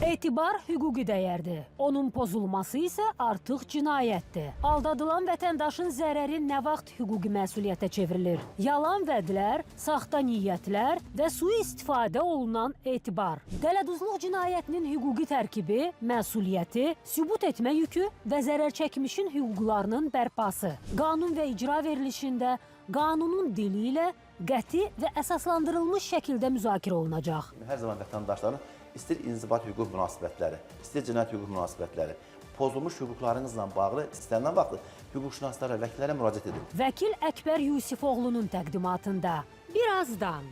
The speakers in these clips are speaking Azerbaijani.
Etibar hüquqi dəyərdir. Onun pozulması isə artıq cinayətdir. Aldadılan vətəndaşın zərəri nə vaxt hüquqi məsuliyyətə çevrilir? Yalan vədlər, saxta niyyətlər və sui-istifadə olunan etibar. Dələduzluq cinayətinin hüquqi tərkibi, məsuliyyəti, sübut etmə yükü və zərər çəkmişin hüquqlarının bərpası. Qanun və icra verilişində qanunun dili ilə qəti və əsaslandırılmış şəkildə müzakirə olunacaq. Hər zaman vətəndaşların istər inzibat hüquq münasibətləri, istər cinayət hüquq münasibətləri, pozulmuş hüquqlarınızla bağlı istənilən vaxt hüquqşünaslara, vəkillərə müraciət edin. Vəkil Əkbər Yusifoğlu'nun təqdimatında birazdan.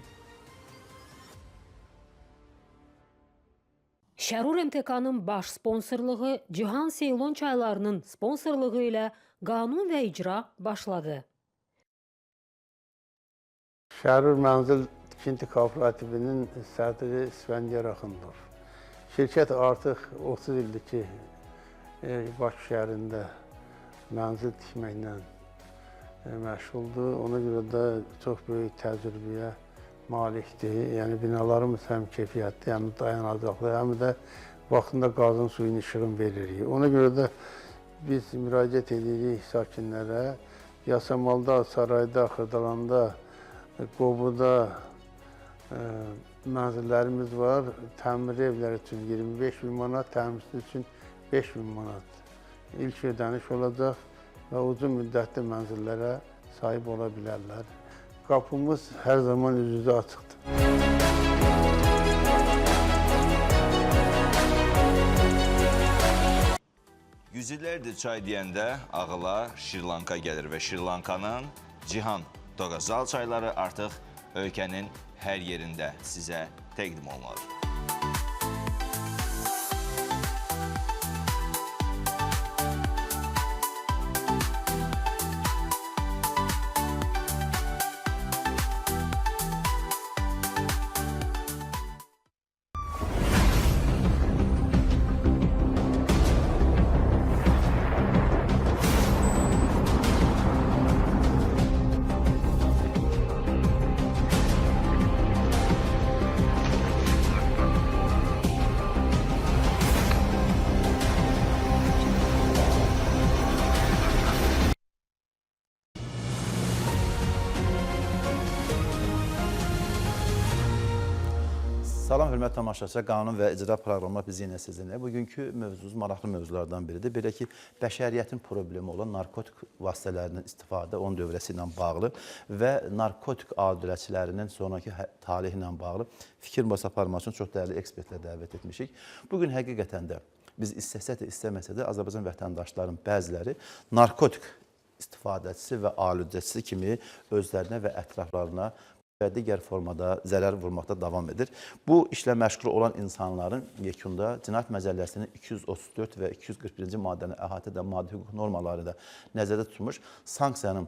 Şərur MTK-nın baş sponsorluğu, Cihan Seylon çaylarının sponsorluğu ilə qanun və icra başladı. Şərur Mənzil Tikinti Kooperativinin sədri İsfəndiyar Axundov. Şirkət artıq 30 ildir ki, Bakı şəhərində mənzil tikməklə məşğuldur. Ona görə də çox böyük təcrübəyə malikdir. Yəni binalarımız həm keyfiyyətli, həm dayanacaqlı, həm də vaxtında qazın suyun işığını veririk. Ona görə də biz müraciət edirik sakinlərə. Yasamalda, Sarayda, Xırdalanda, Qobuda mənzillərimiz var. Təmir evləri üçün 25.000 manat, təmirsiz üçün 5.000 manat ilk ödəniş olacaq və uzun müddətli mənzillərə sahib ola bilərlər. Qapımız hər zaman üz-üzə açıqdır. Yüzillərdir çay deyəndə ağıla Şri-Lanka gəlir və Şri-Lankanın Cihan Doğazal çayları artıq ölkənin hər yerində sizə təqdim olunur. Salam, hörmətli tamaşaçılar, qanun və icra proqramı biz yenə sizinlə. Bugünkü mövzumuz maraqlı mövzulardan biridir. Belə ki, bəşəriyyətin problemi olan narkotik vasitələrinin istifadə, onun dövrəsi ilə bağlı və narkotik adilətçilərinin sonraki tarihi ilə bağlı fikir mübadiləsi aparmaq üçün çox dəyərli ekspertlər dəvət etmişik. Bugün həqiqətən də biz istəsə də, istəməsə də Azərbaycan vətəndaşlarının bəziləri narkotik istifadəçisi və alücəçisi kimi özlərinə və ətraflarına və digər formada zərər vurmaqda davam edir. Bu işlə məşğul olan insanların yekunda Cinayət Məcəlləsinin 234 və 241-ci maddəni əhatə edən maddi hüquq normaları da nəzərdə tutulmuş sanksiyanın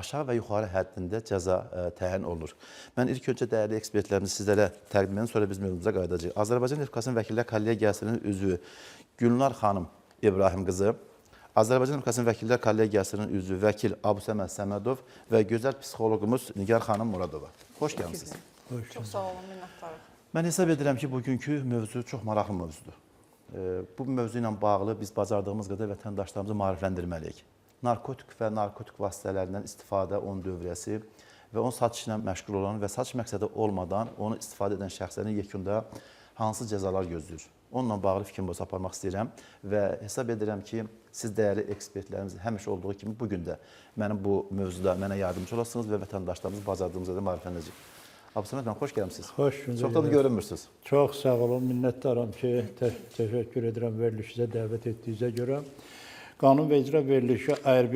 aşağı və yuxarı həddində cəza təyin olunur. Mən ilk öncə dəyərli ekspertlərimizi sizlərə təqdim edim, sonra biz mövzumuza qayıdacağıq. Azərbaycan Respublikasının Vəkillər Kollegiyasının üzvü Gülnar xanım İbrahim qızı, Azərbaycan Respublikasının Vəkillər Kollegiyasının üzvü vəkil Abusəməd Səmədov və gözəl psixoloqumuz Nigar xanım Muradova. Xoş gəlmisiniz. Çox sağ olun, minnətdarım. Mən hesab edirəm ki, bugünkü mövzu çox maraqlı mövzudur. Bu mövzu ilə bağlı biz bacardığımız qədər vətəndaşlarımızı maarifləndirməliyik. Narkotik və narkotik vasitələrindən istifadə, onun dövrəsi və onun satışı ilə məşğul olan və satış məqsədi olmadan onu istifadə edən şəxslərin yekunda hansı cəzalar gözləyir? Onunla bağlı fikir mübadiləsi aparmaq istəyirəm və hesab edirəm ki, siz dəyərli ekspertlərimiz həmişə olduğu kimi bugün də mənim bu mövzuda mənə yardımcı olasınız və vətəndaşlarımız bacardığımızda da maariflənəcək. Abusəməd bəy, xoş gəlmisiniz. Xoş gündür. Çoxdan da görünmürsünüz. Çox sağ olun, minnətdaram ki, təşəkkür edirəm verilişinizə dəvət etdiyinizə görə. Qanun və İcra Verilişi ARB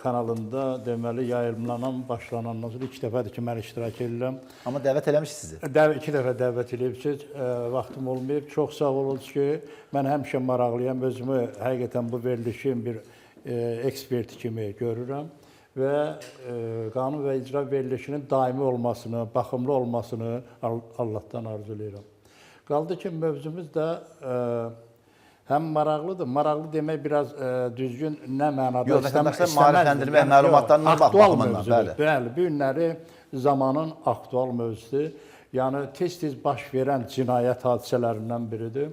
kanalında deməli yayımlanan, başlanandan sonra ilk dəfədir ki, mən iştirak edirəm. Amma dəvət eləmişik sizi. 2 dəfə dəvət edibsiniz, vaxtım olmayıb. Çox sağ olun ki, mən həmişə maraqlıyam, özümü həqiqətən bu verilişin bir eksperti kimi görürəm və qanun və icra verilişinin daimi olmasını, baxımlı olmasını Allahdan arzulayıram. Qaldı ki, mövzumuz da həm maraqlıdır. Maraqlı demək biraz düzgün nə mənada yox, vətəndaşlar maarifləndirmək, məlumatlarla aktual baxımından. Bəli, bu günləri zamanın aktual mövzusudur. Yəni tez-tez baş verən cinayət hadisələrindən biridir.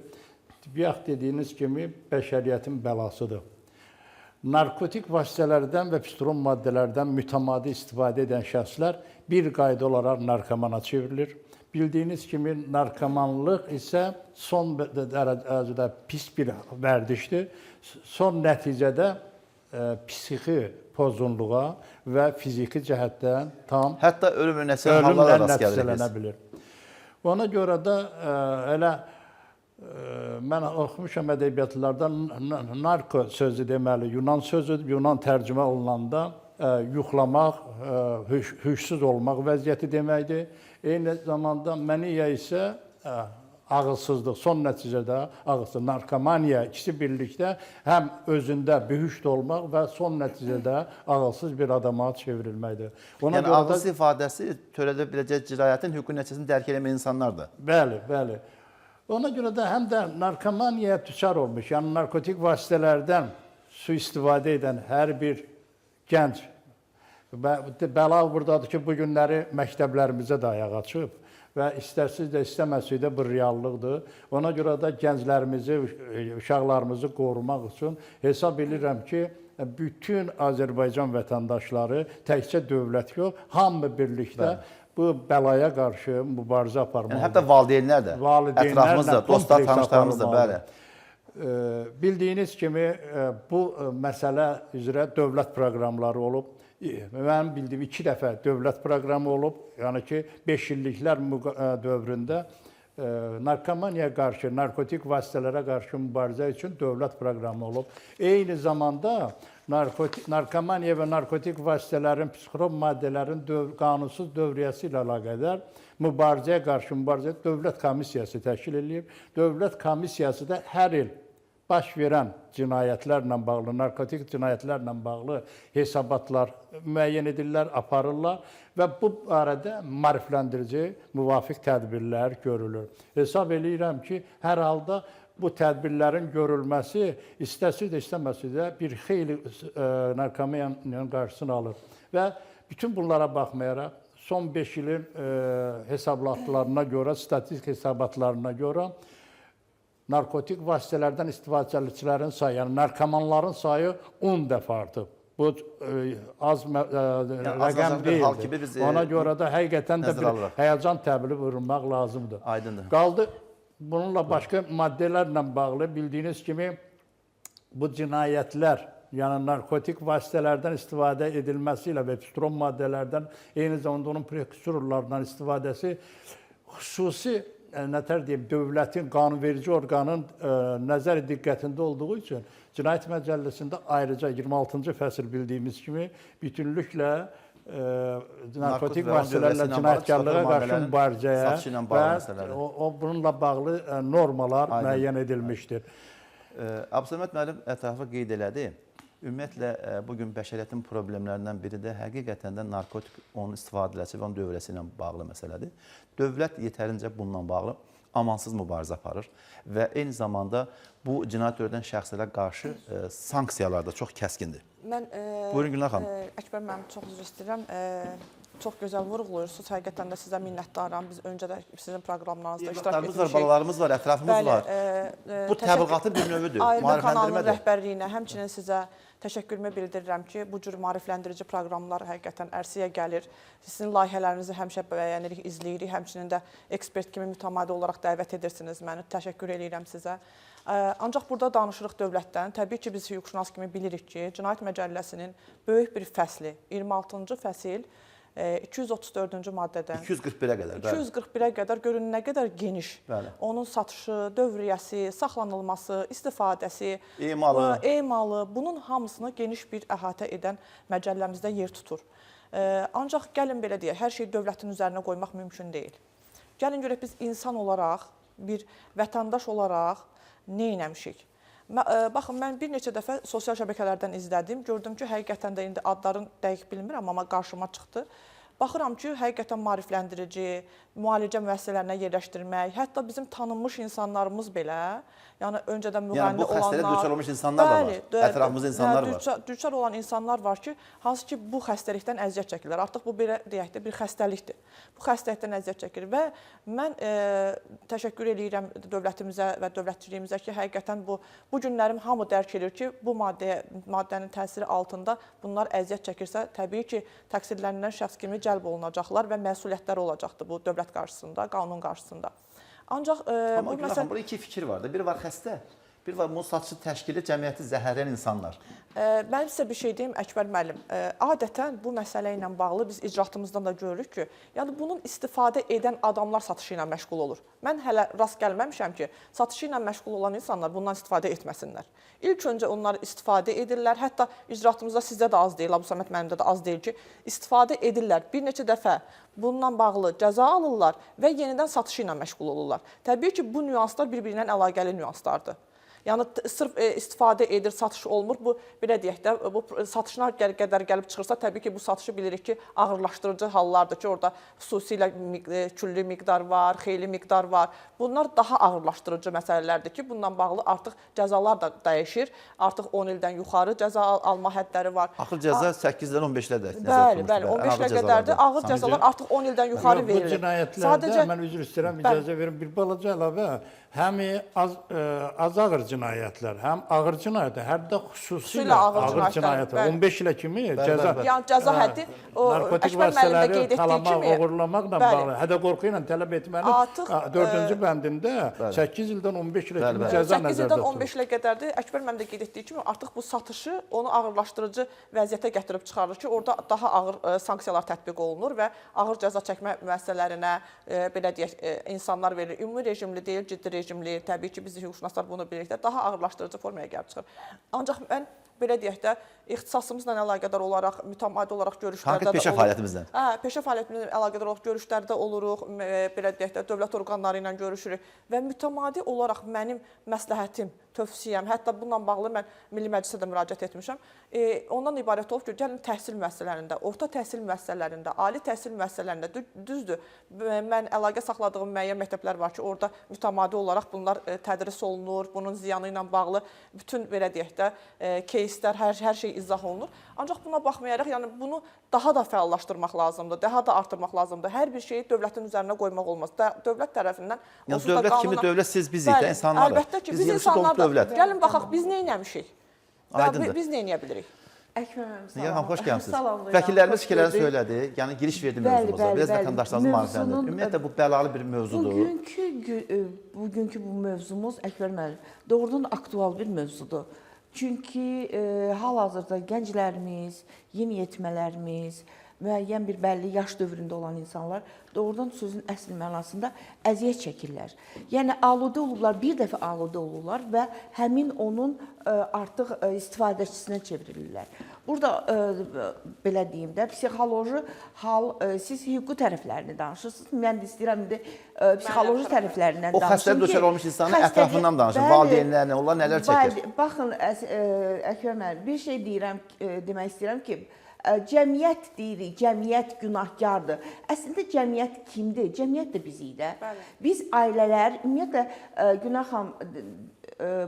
Tibbiyat dediyiniz kimi bəşəriyyətin bəlasıdır. Narkotik vasitələrdən və psixotropik maddələrdən mütəmadi istifadə edən şəxslər bir qayda olaraq narkomana çevrilir. Bildiyiniz kimi narkomanlıq isə son dərəcədə pis bir vərdişdir. Son nəticədə psixi pozğunluğa və fiziki cəhətdən tam Hətta ölümlə nəticələnə bilir. Ona görə də elə mən oxumuşam ədəbiyyatlarda narko sözü deməli, Yunan sözüdür. Yunan tərcümə olunanda yuxlamaq, hüşsüz olmaq vəziyyəti deməkdir. Eyni zamanda məniyyə isə ağılsızlıq, son nəticədə ağılsızlıq, narkomaniya ikisi birlikdə həm özündə bühüşt olmaq və son nəticədə ağılsız bir adama çevrilməkdir. Yəni ağılsız ifadəsi törədə biləcək cinayətin hüquqi nəticəsini dərk etməyən insanlardır. Bəli, bəli. Ona görə də həm də narkomaniyaya düçar olmuş, yəni narkotik vasitələrdən sui-istifadə edən hər bir gənc, bəla buradadır ki, bu günləri məktəblərimizə də ayağa çıxıb və istərsiz də istəməsiz də bu reallıqdır. Ona görə də gənclərimizi, uşaqlarımızı qorumaq üçün hesab edirəm ki, bütün Azərbaycan vətəndaşları təkcə dövlət yox, hamı birlikdə bu bəlaya qarşı mübarizə aparmalıdır. Yəni, hətta valideynlər də, ətrafımızda, dostlar, tanışlarımız da, bəli. Bildiyiniz kimi, bu məsələ üzrə dövlət proqramları olub. Mənim bildiyim 2 dəfə dövlət proqramı olub. Yəni ki, 5 illiklər dövründə narkomaniya qarşı, narkotik vasitələrə qarşı mübarizə üçün dövlət proqramı olub. Eyni zamanda narkomaniya və narkotik vasitələrin, psixotropik maddələrin qanunsuz dövriyyəsi ilə əlaqədar mübarizəyə qarşı dövlət komissiyası təşkil edilib. Dövlət komissiyası da hər il baş verən cinayətlərlə bağlı, narkotik cinayətlərlə bağlı hesabatlar müəyyən edirlər, aparırlar və bu barədə maarifləndirici müvafiq tədbirlər görülür. Hesab edirəm ki, hər halda bu tədbirlərin görülməsi istəsiz də istəməsiz də bir xeyli narkomaniyanın qarşısını alır. Və bütün bunlara baxmayaraq, son 5 ilin hesablatlarına görə, statistik hesabatlarına görə narkotik vasitələrdən istifadəçilərin sayı, yəni narkomanların sayı 10 dəfə artıb. Bu az rəqəm deyildir. Ona görə də həqiqətən də bir həyəcan təbili vurulmaq lazımdır. Aydındır. Qaldı bununla başqa maddələrlə bağlı bildiyiniz kimi bu cinayətlər, yəni narkotik vasitələrdən istifadə edilməsi ilə və psixotropik maddələrdən, eyni zamanda onun prekursorlarından istifadəsi xüsusi nətər deyim, dövlətin, qanunverici orqanın nəzər diqqətində olduğu üçün Cinayət Məcəlləsində ayrıca 26-cı fəsil bildiyimiz kimi bütünlüklə narkotik vasitələrlə cinayətkarlığa qarşı mübarizəyə və bununla bağlı normalar müəyyən edilmişdir. Abdülsəməd müəllim ətrafı qeyd elədi. Ümumiyyətlə, bugün bəşəriyyətin problemlərindən biri də həqiqətən də narkotik onun istifadəsi və onun dövrəsi ilə bağlı məsələdir. Dövlət yetərincə bununla bağlı amansız mübarizə aparır və eyni zamanda bu cinayət törədən şəxslərə qarşı sanksiyalar da çox kəskindir. Buyurun Gülnar xanım. Əkbər müəllim, çox üzr istəyirəm. Çox gözəl vurğulayırsınız. Həqiqətən də sizə minnətdaram. Biz öncə də sizin proqramlarınızda iştirak etmişik. Var, balalarımız var, ətrafımız var. Bu təbliğatın bir növüdür. Ayrı kanalın rəhbərliyinə, həmçinin sizə təşəkkürümü bildirirəm ki, bu cür maarifləndirici proqramlar həqiqətən ərsəyə gəlir. Sizin layihələrinizi həmişə bəyənirik, izləyirik. Həmçinin də ekspert kimi mütəmadi olaraq dəvət edirsiniz məni. Təşəkkür edirəm sizə. Ancaq burada danışırıq dövlətdən. Təbii ki, biz hüquqşünas kimi bilirik ki, Cinayət Məcəlləsinin böyük bir fəsli, 26-cı fəsil 234-cü maddədən 241-ə qədər. 241-ə qədər görün nə qədər geniş. Onun satışı, dövriyyəsi, saxlanılması, istifadəsi, emalı, bunun hamısını geniş bir əhatə edən məcəlləmizdə yer tutur. Ancaq gəlin belə deyək, hər şeyi dövlətin üzərinə qoymaq mümkün deyil. Gəlin görək biz insan olaraq, bir vətəndaş olaraq nə etmişik? Baxın, mən bir neçə dəfə sosial şəbəkələrdən izlədim. Gördüm ki, həqiqətən də indi adların dəqiq bilmirəm, amma qarşıma çıxdı. baxıram ki, həqiqətən maarifləndirici, müalicə müəssisələrinə yerləşdirmək, hətta bizim tanınmış insanlarımız belə, yəni öncədən müğənni bu xəstəliyə olanlar, düçar olmuş insanlar da var. Ətrafımızda insanlar var. Düçar olan insanlar var ki, hansı ki bu xəstəlikdən əziyyət çəkirlər. Artıq bu belə deyək də bir xəstəlikdir. Bu xəstəlikdən əziyyət çəkir və mən təşəkkür edirəm dövlətimizə və dövlətçiliyimizə ki, həqiqətən bu günlərim hamı dərk edir ki, bu maddənin təsiri altında bunlar əziyyət çəkirsə, təbii ki, təqsirlənilən şəxs kimi cəlb olunacaqlar və məsuliyyətləri olacaqdır bu dövlət qarşısında, qanun qarşısında. Ancaq Amma burada iki fikir var da. Biri var xəstə, biri var bunun satışı təşkili cəmiyyəti zəhərləyən insanlar. Mən sizə bir şey deyim, Əkbər müəllim. Adətən bu məsələ ilə bağlı biz icraatımızdan da görürük ki, yəni bunun istifadə edən adamlar satışı ilə məşğul olur. Mən hələ rast gəlməmişəm ki, satışı ilə məşğul olan insanlar bundan istifadə etməsinlər. İlk öncə onlar istifadə edirlər, hətta icraatımızda sizdə də az deyil, Abu Səməd müəllimdə də az deyil ki, istifadə edirlər. Bir neçə dəfə bununla bağlı cəza alırlar və yenidən satışı ilə məşğul olurlar. Təbii ki, bu nüanslar bir-birindən əlaqəli nüanslardır. Yəni sırf istifadə edir, satış olmur. Bu belə deyək də, bu satışına qədər gəlib çıxırsa, təbii ki, bu satışı bilirik ki, ağırlaşdırıcı hallardır ki, orada xüsusilə küllü miqdar var, xeyli miqdar var. Bunlar daha ağırlaşdırıcı məsələlərdir ki, bununla bağlı artıq cəzalar da dəyişir. Artıq 10 ildən yuxarı cəza alma həddləri var. Axır cəza 8-dən 15-lə də. Bəli, 15-lə qədərdir. Ağır cəzalar artıq 10 ildən yuxarı verilir. Bu cinayətlərdə, mən üzr istəyirəm, icazə verin, bir balaca əlavə. Həm az ağır cinayətlər, həm ağır cinayətlər, həm də xüsusilə ağır cinayətlər. 15 ilə kimi cəza. Yəni cəza həddi narkotik vasitələri talamaq, oğurlamaqla bağlı, hədə-qorxu ilə tələb etmənin 4-cü bəndində 8 ildən 15 ilə kimi cəza nəzərdə tutulur. 8 ildən 15 ilə qədərdir. Əkbər mənim də qeyd etdiyi kimi artıq bu satışı onu ağırlaşdırıcı vəziyyətə gətirib çıxarır ki, orada daha ağır sanksiyalar tətbiq olunur və ağır cəza çəkmə müəssisələrinə belə deyək insanlar verilir. Ümumi rejimli deyil, ciddi rejimli, təbii ki, biz hüquqşünaslar bunu bilirik də, daha ağırlaşdırıcı formaya gəlib çıxır. Ancaq mən belə deyək də, ixtisasımızla əlaqədar olaraq, mütəmadi olaraq görüşlərdə də oluruq. Peşə fəaliyyətimizdən. Peşə fəaliyyətimizlə əlaqədar olaraq görüşlərdə oluruq, belə deyək də, dövlət orqanları ilə görüşürük və mütəmadi olaraq mənim məsləhətim, tövsiyəm, hətta bununla bağlı mən Milli Məclisə də müraciət etmişəm. Ondan ibarət olub ki, gəlin təhsil müəssisələrində, orta təhsil müəssisələrində, ali təhsil müəssisələrində, düzdür, mən əlaqə saxladığım müəyyən məktəblər var ki, orada mütəmadi olaraq bunlar tədris olunur, bunun ziyanı ilə bağlı bütün, belə deyək də, кейslər, hər şey izah olunur. Ancaq buna baxmayaraq, yəni bunu daha da fəallaşdırmaq lazımdır, daha da artırmaq lazımdır. Hər bir şeyi dövlətin üzərinə qoymaq olmaz. Dövlət tərəfindən... Yəni, dövlət kimi dövlət siz bizik də, insanlar da. Əlbəttə ki, biz insanlar da. Gəlin, baxaq, biz nə eləmişik? Aydındır. Biz nə eləyə bilirik? Salam. Xoş gəlmişsiniz. Vəkillərimiz fikirlərini söylədi, yəni giriş verdi mövzumuza. Biraz vətəndaşlarımızın marifləndir. Ümumiyyətlə, bu bəlalı bir mövzudur. Bugünkü bu mövzumuz, Əkbər müəllim, doğrudan aktual bir mövzudur. Çünki hal-hazırda gənclərimiz, yeniyetmələrimiz, müəyyən bir bəlli yaş dövründə olan insanlar doğrudan sözün əsl mənasında əziyyət çəkirlər. Yəni, aludə olurlar, bir dəfə aludə olurlar və həmin onun artıq istifadəçisinə çevrilirlər. Burada, belə deyim də, psixoloji hal, siz hüquqi tərəflərini danışırsınız. Mən də istəyirəm, psixoloji tərəflərindən danışım ki... O xəstəlik düşər olmuş insanın ətrafından danışın, valideynlərlə, onlar nələr çəkir? Baxın, Əkbər müəllim, bir şey demək istəyirəm ki, cəmiyyət deyirik, cəmiyyət günahkardır. Əslində cəmiyyət kimdir? Cəmiyyət də bizik də. Biz ailələr, ümumiyyətlə Günah xanım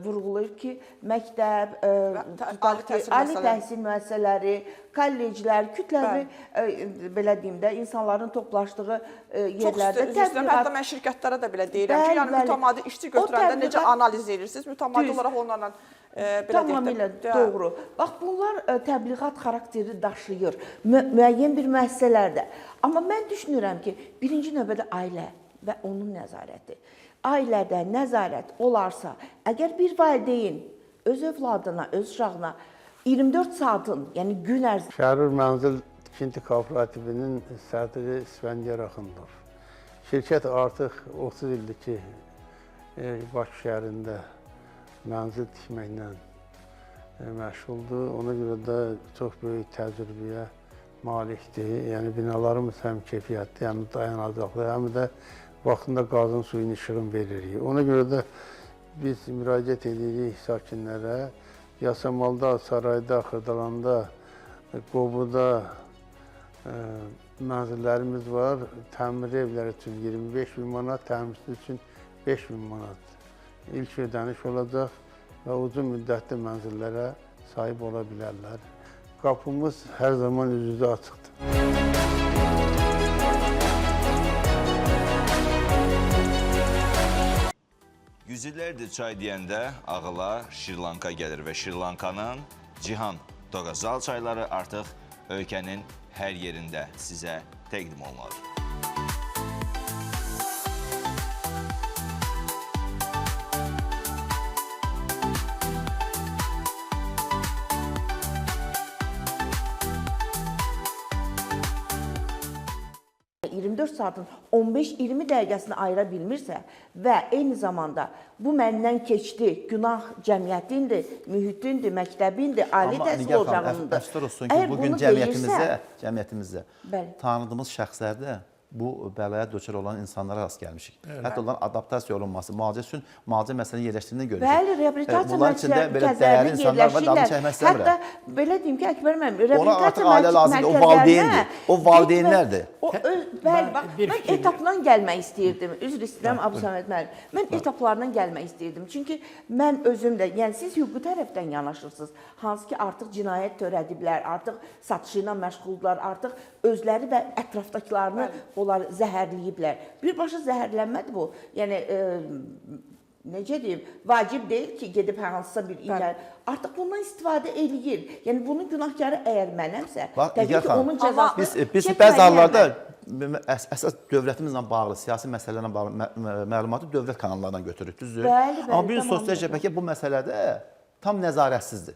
vurğulayır ki, məktəb, ali təhsil müəssisələri, kolleclər, kütləvi, belə deyim də, insanların toplaşdığı yerlərdə təbliğat... Hətta mən şirkətlərə də belə deyirəm ki, yəni mütəmadi işçi götürəndə necə analiz edirsiniz, mütəmadi olaraq onlarla tamamilə doğru. Bax, bunlar təbliğat xarakteri daşıyır müəyyən bir müəssisələrdə. Amma mən düşünürəm ki, birinci növbədə ailə və onun nəzarəti. Ailədə nəzarət olarsa, əgər bir valideyn öz övladına, öz uşağına 24 saatın, yəni gün ərzində... Şərur Mənzil Tikinti Kooperativinin sədri İsfəndiyar Axundov. Şirkət artıq 30 ildir ki, Bakı şəhərində mənzil tikməklə məşğuldur. Ona görə də çox böyük təcrübəyə malikdir. Yəni, binalarımız həm keyfiyyətli, həm dayanacaqlı, həm də vaxtında qazın suyun işığını veririk. Ona görə də biz müraciət edirik sakinlərə. Yasamalda, Sarayda, Xırdalanda, Qobuda, mənzillərimiz var. Təmir evləri üçün 25.000 manat, təmirsiz üçün 5.000 manat ilk ödəniş olacaq və uzun müddətli mənzillərə sahib ola bilərlər. Qapımız hər zaman üzücü açıqdır. Yüzillərdir çay deyəndə ağıla Şirlanka gəlir və Şirlankanın Cihan Doğazal çayları artıq ölkənin hər yerində sizə təqdim olunur. saatın 15-20 dəqiqəsini ayıra bilmirsə və eyni zamanda bu məndən keçdi, günah cəmiyyətindir, mühitindir, məktəbindir, ali təhsil ocağındır. Əfsər olsun ki, bugün cəmiyyətimizdə tanıdığımız şəxslərdə bu bəlaya düçar olan insanlara rast gəlmişik. Hətta onların adaptasiya olunması, müalicə üçün müalicə məsələni yerləşdirdiyini görmüşük. Bəli, reabilitasiya məqsədlərində hətta belə deyim ki, Əkbər müəllim, reabilitasiya mərkəzlərində o valideyndir, o valideynlərdir. Bəli, bax, mən etaplardan gəlmək istəyirdim. Üzr istəyirəm, Abdusəməd müəllim. Mən etaplardan gəlmək istəyirdim. Çünki mən özüm də, yəni siz hüquqi tərəfdən yanaşırsınız. Hansı ki, artıq cinayət törədiblər, artıq satışı ilə məşğuldurlar, artıq özləri və ətrafdakılarını onlar zəhərləyiblər. Birbaşa zəhərlənmədir bu. Yəni, necə deyim, vacib deyil ki, gedib hansısa bir ilə artıq bundan istifadə eləyir. Yəni, bunun günahkarı əgər mənəmsə, təbii ki, onun cəzası... Biz bəzi hallarda əsas dövlətimizlə bağlı, siyasi məsələlərlə bağlı məlumatı dövlət kanallarından götürürük, düzdür? Amma bir sosial şəbəkə bu məsələdə tam nəzarətsizdir.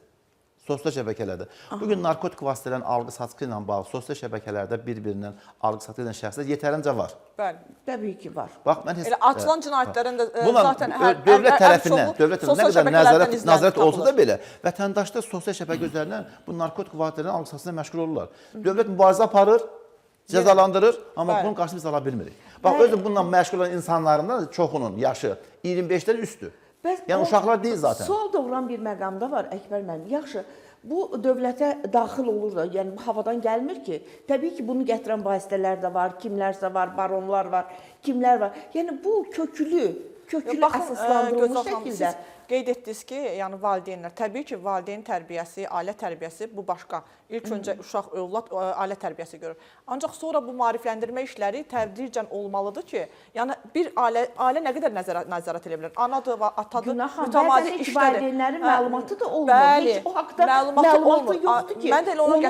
Sosial şəbəkələrdə. Bugün narkotik vasitələrin alqı-satqı ilə bağlı sosial şəbəkələrdə bir-birindən alqı-satqı edən şəxslər yetərincə var. Bəli. Təbii ki, var. Bax, mən elə açılan cinayətlərin də zaten dövlət tərəfindən, nə qədər nəzarət olsa da belə, vətəndaşlar sosial şəbəkə üzərindən bu narkotik vasitələrin alqı-satqısına məşğul olurlar. Dövlət mübarizə aparır, cəzalandırır, amma bunun qarşısını biz ala bilmirik. Bax, özü bununla məşğul olan insanların da çoxunun yaşı 25-dən üstü. Yəni, uşaqlar deyil zaten. Sual doğuran bir məqamda var, Əkbər müəllim. Yaxşı, bu dövlətə daxil olur da, yəni havadan gəlmir ki. Təbii ki, bunu gətirən vasitələr də var, kimlərsə var, baronlar var, kimlər var. Yəni, bu köklü əsaslandırılmış şəkildə. Qeyd etdiniz ki, yəni valideynlər, təbii ki, valideyn tərbiyəsi, ailə tərbiyəsi bu başqa. İlk öncə uşaq, övlad ailə tərbiyəsi görür. Ancaq sonra bu maarifləndirmə işləri tədricən olmalıdır ki, yəni bir ailə nə qədər nəzarət edə bilər? Anadır, atadır, mütəmadi işlədir. Valideynlərin məlumatı da olmur. Heç o haqda məlumatı yoxdur ki, onun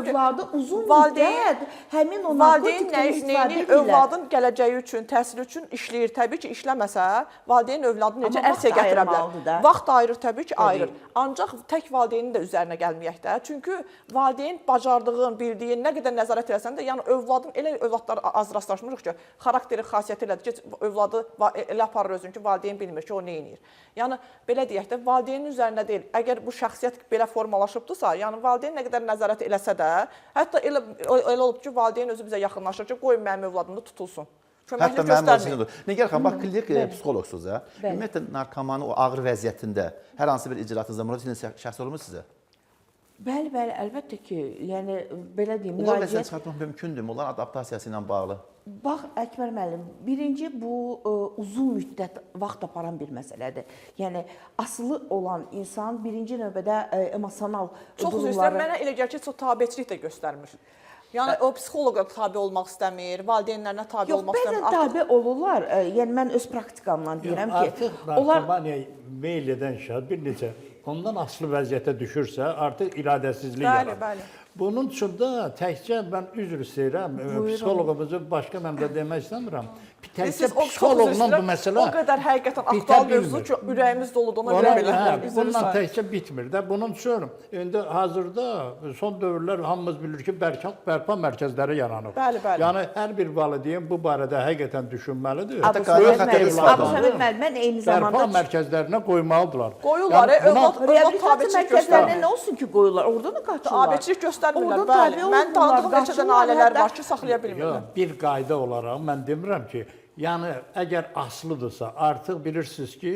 övladı uzun müddət həmin o narkotikdən istifadə edirlər. Övladın gələcəyi üçün, təhsili üçün işləyir. Təbii ki, işləməsə, valideyn övladını necə ərsiyə gətirə bilər? Vaxt ayırır, təbii ki, ayırır. Ancaq tək valideynin də üzərinə gəlməyək də. Çünki valideyn bacardığın, bildiyin, nə qədər nəzarət eləsən də, yəni övladın, elə övladlar az rastlaşmırıq ki, xarakteri, xasiyyəti elədir ki, övladı elə aparır özün ki, valideyn bilmir ki, o nə edir. Yəni, belə deyək də, valideynin üzərində deyil. Əgər bu şəxsiyyət belə formalaşıbdırsa, yəni valideyn nə qədər nəzarət eləsə də, hətta elə olub ki, valideyn özü bizə yaxınlaşır ki, qoyun mənim övladımda tutulsun. Hətta mənim vəziyyətimdir. Nigar xanım, bax, klinik psixoloqsuz, ümumiyyətlə, narkomanı o ağır vəziyyətində hər hansı bir icraatınızda müraciət edən şəxs olmur sizə? Bəli, əlbəttə ki, yəni, belə deyim, onlar vəziyyət çıxartmaq mümkündür, onlar adaptasiyası ilə bağlı. Bax, Əkbər müəllim, birinci bu uzun müddət vaxt aparan bir məsələdir. Yəni, asılı olan insan birinci növbədə emosional durumları... Çox üzr istəyirəm, mənə elə gəlir ki, çox tabiçilik də göstərmir. Yəni, o psixoloqa tabi olmaq istəmir, valideynlərinə tabi olmaq istəmir. Yox, bəzən tabi olurlar. Yəni, mən öz praktikamdan deyirəm ki... Artıq narkomaniya meyl edən şəxs bir neçə ondan asılı vəziyyətə düşürsə, artıq iradəsizlik yarar. Bəli. Bunun üçün də təkcə mən üzr istəyirəm, psixoloqumuzu başqa mən də demək istəmirəm. Təkcə psixoloqla bu məsələ o qədər həqiqətən aktual mövzu ki, ürəyimiz doludur, ona görə belə. Bununla təkcə bitmir də. Bunun üçün indi hazırda son dövrlər hamımız bilir ki, bərpa mərkəzləri yaranıb. Bəli. Yəni hər bir valideyn bu barədə həqiqətən düşünməlidir. Abdusəməd müəllim, mən eyni zamanda bərpa mərkəzlərinə qoymalıdırlar. Qoyurlar, reabilitasiya mərkəzlərinə nə olsun ki, qoyurlar? Orada da qaçırlar. Tabiçilik göstərmirlər, bəli. Mən tanıdığım neçədən ailələr var ki, saxlaya bilmirlər. Bir qayda olaraq mən demirəm ki, yəni əgər asılıdırsa, artıq bilirsiniz ki,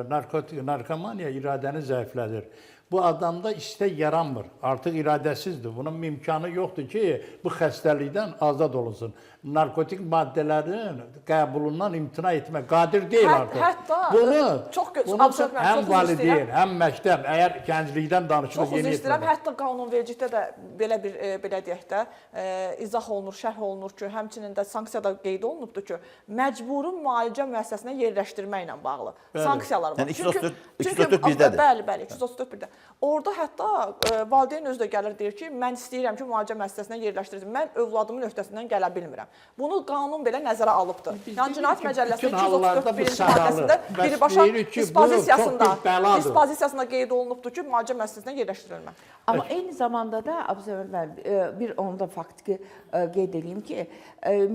narkomaniya iradəni zəiflədir. Bu adamda istək yaranmır. Artıq iradəsizdir. Bunun imkanı yoxdur ki, bu xəstəlikdən azad olunsun. Narkotik maddələrin qəbulundan imtina etmək qadir deyil artıq. Hətta Bunu həm valideyn, həm məktəb, əgər gənclikdən danışılır, çox üzr istəyirəm. Hətta qanunvericilikdə də belə deyək də izah olunur, şərh olunur ki, həmçinin də sanksiyada qeyd olunubdur ki, məcburi müalicə müəssisəsinə yerləşdirməklə bağlı sanksiyalar var. Yəni 234-1-dədir. Bəli, 234-1-də. Orada hətta valideyn özü də gəlir deyir ki, mən istəyirəm ki, müalicə müəssisəsinə yerləşdirilsin. Mən övladımın öhdəsindən gələ bilmirəm. Bunu qanun belə nəzərə alıbdır. Yəni Cinayət Məcəlləsinin 234-1-ci maddəsində birbaşa dispozisiyasında qeyd olunubdur ki, müalicə müəssisəsinə yerləşdirilmək. Amma eyni zamanda da Abzəvər müəllim, bir onu da faktiki qeyd edeyim ki,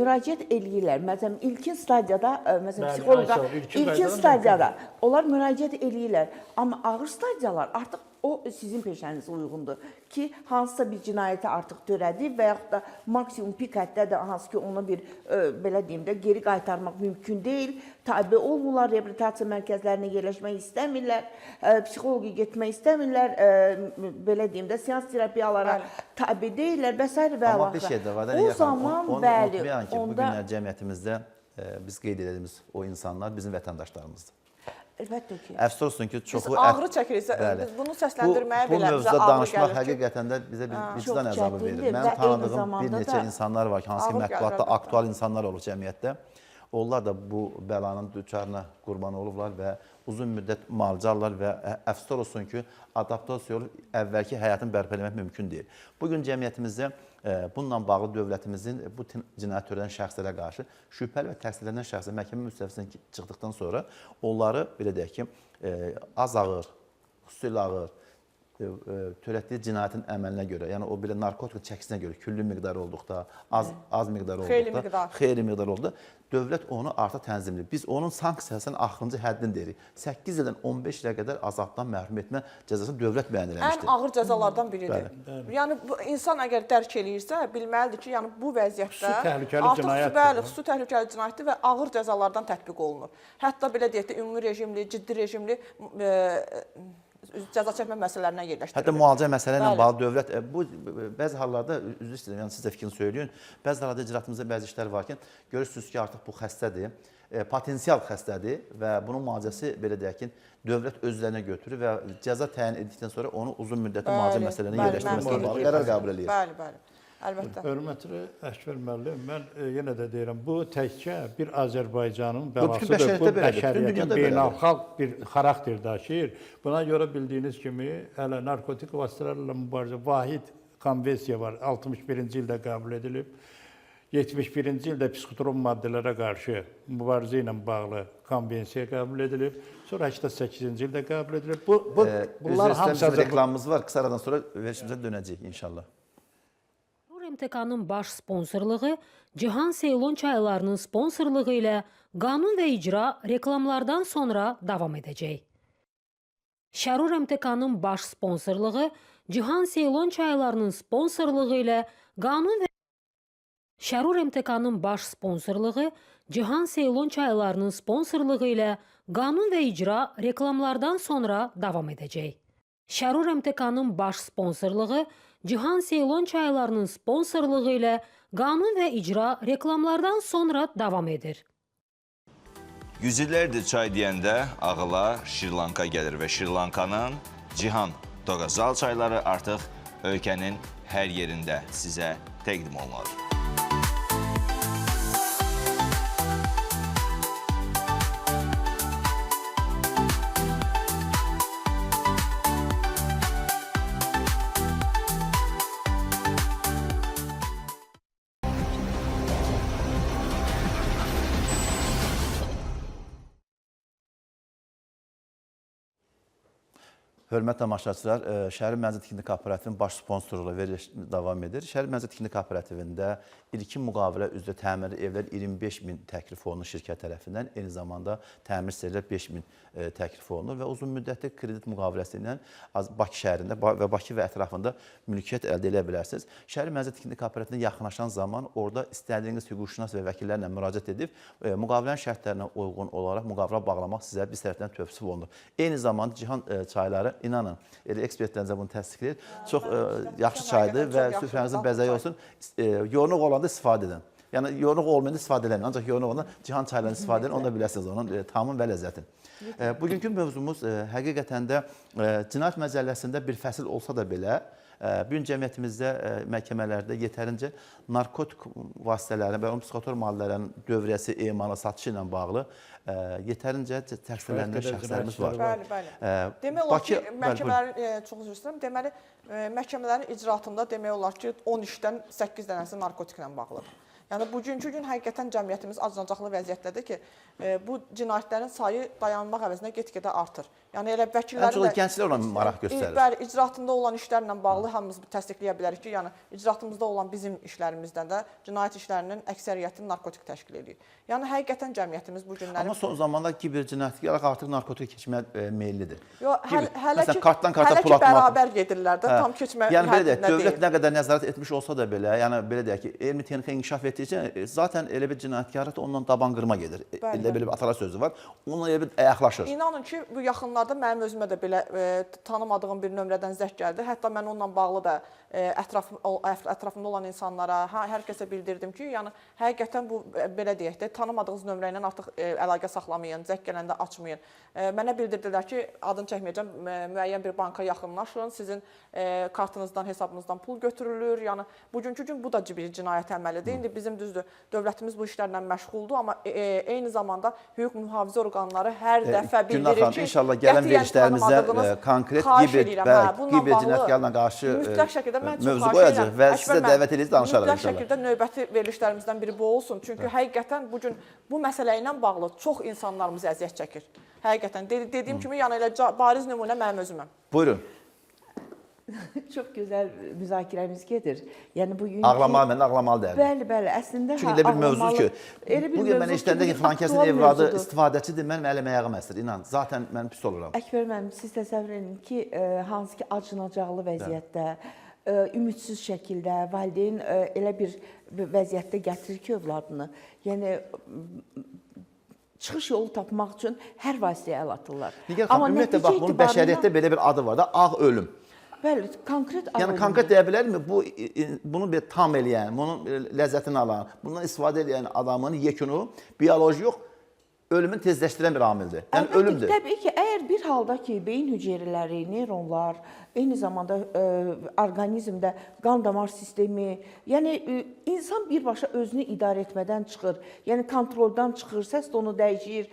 müraciət eləyirlər. Məsələn, ilkin stadiyada, məsələn, psixoloqa ilkin stadiyada onlar müraciət eləyirlər. Amma ağır stadiyalar artıq o sizin peşənizə uyğundur ki, hansısa bir cinayəti artıq törədib və yaxud da maksimum pik həddədir, hansı ki, ona bir, belə deyim də, geri qaytarmaq mümkün deyil. Tabi olmurlar, reabilitasiya mərkəzlərinə yerləşmək istəmirlər, psixologiya getmək istəmirlər, belə deyim də, seans terapiyalara tabi deyirlər və s. və Amma bir şey də var da, o zaman, bəli, unutmayaq ki, bu günlər cəmiyyətimizdə biz qeyd edədiyimiz o insanlar bizim vətəndaşlarımızdır. Əlbəttə ki. Əfsus olsun ki, çoxu... Biz ağrı çəkirik, biz bunu səsləndirməyə belə bizə ağrı gəlir ki... Bu mövzuda danışmaq həqiqətən də bizə bir vicdan əzabı verir. Mənim tanıdığım bir neçə insanlar var ki, hansı ki, mətbuatda aktual insanlar olur cəmiyyətdə. Onlar da bu bəlanın düçarına qurban olublar və uzun müddət müalicə alırlar və əfsuslar olsun ki, adaptasiya olub əvvəlki həyatını bərpa eləmək mümkün deyil. Bugün cəmiyyətimizdə bununla bağlı dövlətimizin bu cinayət törədən şəxslərə qarşı şübhəli və təqsirlənən şəxslər məhkəmə müstəvisinə çıxdıqdan sonra onları, belə deyək ki, az ağır, xüsusilə ağır, törətdiyi cinayətin əməlinə görə, yəni o belə narkotik çəkisinə görə, küllü miqdar olduqda, az miqdar olduqda, xeyli miqdar olduqda, dövlət onu artıq tənzimləyir. Biz onun sanksiyasının axırıncı həddini deyirik. 8 ildən 15 ilə qədər azadlıqdan məhrum etmə cəzasını dövlət müəyyən eləmişdir. Ən ağır cəzalardan biridir. Yəni, insan əgər dərk eləyirsə, bilməlidir ki, yəni bu vəziyyətdə artıq xüsusi təhlükəli cinayətdir və ağır cəzalardan tətbiq olunur. Hətta belə deyək də, ümumi rejimli, ciddi rejimli cəza çəkmə məsələlərinə yerləşdirilir. Hətta müalicə məsələ ilə bağlı dövlət, bu bəzi hallarda, üzr istəyirəm, yəni siz də fikrini söyləyin, bəzi hallarda icraatımızda bəzi işlər var ki, görürsünüz ki, artıq bu xəstədir, potensial xəstədir və bunun müalicəsi, belə deyək ki, dövlət özlərinə götürür və cəza təyin etdikdən sonra onu uzun müddətli müalicə məsələlərinə yerləşdirməsinə bağlı qərar qəbul edir. Bəli. Əlbəttə. Hörmətli Əkbər müəllim, mən yenə də deyirəm, bu təkcə bir Azərbaycanın bəlasıdır, bu bəşəriyyətin beynəlxalq bir xarakter daşıyır. Buna görə bildiyiniz kimi, hələ narkotik vasitələrlə mübarizə vahid konvensiya var, 61-ci ildə qəbul edilib. 71-ci ildə psixotrop maddələrə qarşı mübarizə ilə bağlı konvensiya qəbul edilib. Sonra 88-ci ildə qəbul edilib. Bunlar hamısı reklamımız var, qısa aradan sonra verilişimizə dönəcəyik inşallah. MTK-nın baş sponsorluğu, Cihan Seylon çaylarının sponsorluğu ilə qanun və icra reklamlardan sonra davam edəcək. Şərur MTK-nın baş sponsorluğu, Cihan Seylon çaylarının sponsorluğu ilə qanun və Şərur MTK-nın baş sponsorluğu, Cihan Seylon çaylarının sponsorluğu ilə qanun və icra reklamlardan sonra davam edəcək. Şərur MTK-nın baş sponsorluğu, Cihan Seylon çaylarının sponsorluğu ilə qanun və icra reklamlardan sonra davam edir. Yüzillərdir çay deyəndə ağıla Şirlanka gəlir və Şirlankanın Cihan Doğazal çayları artıq ölkənin hər yerində sizə təqdim olunur. Hörmətli tamaşaçılar, Şəhər Mənzil Tikintə Kooperativinin baş sponsorluğu veriliş davam edir. Şəhər Mənzil Tikintə Kooperativində ilkin müqavilə üzrə təmirli evlər 25.000 təklif olunur şirkət tərəfindən. Eyni zamanda təmir serilər 5.000 təklif olunur və uzun müddətli kredit müqaviləsi ilə Bakı şəhərində və Bakı və ətrafında mülkiyyət əldə edə bilərsiniz. Şəhər Mənzil Tikintə Kooperativində yaxınlaşan zaman orada istədiyiniz hüquqşünas və vəkillərlə müraciət edib müqavilənin şərtlərinə uyğun olaraq müqavilə bağlamaq sizə bir tərəfdən tövsiyə olunur. Eyni zamanda Cihan çayları inanın, elə ekspertlərcə bunu təsdiqləyir. Çox yaxşı çaydır və süfrənizin bəzəyi olsun. Yoğunluq olanda istifadə edin. Yəni yoğunluq olmayanda istifadə eləməyin. Ancaq yoğunluq olanda cihan çaylarını istifadə edin, onda biləsiniz onun tamın və ləzzətin. Bugünkü mövzumuz həqiqətən də cinayət məcəlləsində bir fəsil olsa da belə, bu gün cəmiyyətimizdə, məhkəmələrdə yetərincə narkotik vasitələrin və onun psixotor maddələrin dövriyyəsi, emalı, satışı ilə bağlı yetərincə təqsirləndirilən şəxslərimiz var. Bəli. Demək olar ki, məhkəmələrin, çox üzr istəyirəm, deməli, məhkəmələrin icraatında demək olar ki, 10 işdən 8 dənəsi narkotiklə bağlıdır. Yəni, bugünkü gün həqiqətən cəmiyyətimiz acınacaqlı vəziyyətdədir ki, bu cinayətlərin sayı dayanmaq əvəzinə get-gedə artır. Yəni, elə vəkillərin də... Gənclər ona maraq göstərir. Bəli, icraatında olan işlərlə bağlı hamımız təsdiqləyə bilərik ki, yəni, icraatımızda olan bizim işlərimizdən də cinayət işlərinin əksəriyyətini narkotik təşkil edir. Yəni, həqiqətən cəmiyyətimiz bu günləri... Amma son zamanlar kiber cinayətçilər artıq narkotik keçməyə meyillidir. Hələ ki, bərabər gedirlər də, tam keçmə həddində deyil. Dövlət nə qədər nəzarət etmiş olsa da belə, yəni belə deyək ki, elmi texnika inkişaf etdikcə, zaten elə bir cinayətkarət ondan daban qırma gedir. Elə belə bir atalar sözü var. Onunla elə bir ayaqlaşır. İnanın ki, bu yaxınlarda mənim özümə də belə tanımadığım bir nömrədən zəng gəldi. Hətta mən onunla bağlı da ətrafımda olan insanlara, hər kəsə bildirdim ki, yəni həqiqətən bu, belə deyək də, tanımadığınız nömrə ilə artıq əlaqə saxlamayın, zəng gələndə açmayın. Mənə bildirdilər ki, adını çəkməyəcəm, müəyyən bir banka yaxınlaşın, sizin kartınızdan, hesabınızdan pul götürülür. Yəni, bugünkü gün bu da bir cinayət əməlidir. İndi bizim düzdür, dövlətimiz bu işlərlə məşğuldur, amma eyni zamanda hüquq mühafizə orqanları hər dəfə bildirir ki, inşallah gələn verilişlərimizdə konkret kiber cinayətkarlarına qarşı mövzu qoyacaq və sizə dəvət edəcək danışarıq inşallah. Mütləq şəkildə növbəti verilişlərimizdən biri bu olsun. Çünki həqiqətən bugün bu məsələ ilə bağlı çox insanlarımız əziyyət çəkir. Həqiqətən dediyim kimi, yəni elə bariz nümunə mənim özüməm. Buyurun. Çox gözəl müzakirəmiz gedir. Yəni bugün ağlamalı, mən ağlamalı deyirəm. Bəli, əslində çünki elə bir mövzudur ki, bugün mən işləndə ki, filankəsin evladı istifadəçidir, mənim əlim ayağım əsir. İnan, zaten mən pis oluram. Əkbər müəllim, siz təsəvvür edin ki, hansı ki acınacaqlı vəziyyətdə, ümidsiz şəkildə valideyn elə bir vəziyyətdə gətirir ki, övladını. Yəni çıxış yolu tapmaq üçün hər vasitəyə əl atırlar. Nigar xanım, ümumiyyətlə bax, bunun bəşəriyyətdə belə bir adı var da, ağ ölüm. Bəli, konkret ağ ölüm. Yəni konkret deyə bilərmi? Bunu bir tam eləyən, bunun ləzzətini alan, bundan istifadə edən adamın yekunu bioloji yox, ölümün tezləşdirən bir amildir. Yəni ölümdür. Təbii ki, əgər bir halda ki, beyin hüceyrələri, neyronlar, eyni zamanda orqanizmdə qan damar sistemi, yəni insan birbaşa özünü idarə etmədən çıxır. Yəni kontroldan çıxır, səs tonu dəyişir,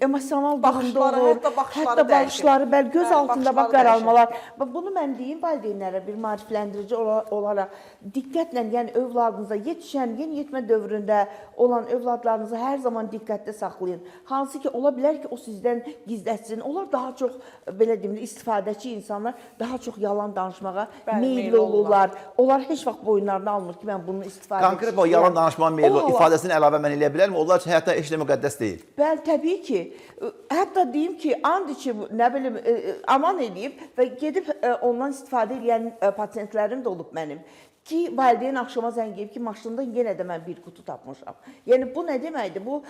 emosional durumda olur, hətta baxışları, bəli, göz altında bax qaralmalar. Bunu mən deyim valideynlərə bir maarifləndirici olaraq diqqətlə, yəni övladınıza yetişən, yeniyetmə dövründə olan övladlarınızı hər zaman diqqətdə saxlayın. Hansı ki, ola bilər ki, o sizdən gizlətsin. Onlar daha çox, belə deyim, istifadəçi insanlar daha çox yalan danışmağa meyilli olurlar. Onlar heç vaxt boyunlarını almır ki, mən bunun istifadəçisiyəm. Konkret o yalan danışmağa meyilli ifadəsini əlavə mən eləyə bilərmi? Onlar üçün həyatda heç nə müqəddəs deyil. Bəli, təbii ki. Hətta deyim ki, and içib, nə bilim, aman edib və gedib ondan istifadə edən pasiyentlərim də olub mənim. Ki, valideyn axşama zəng edib ki, maşında yenə də mən bir qutu tapmışam. Yəni, bu nə deməkdir? Bu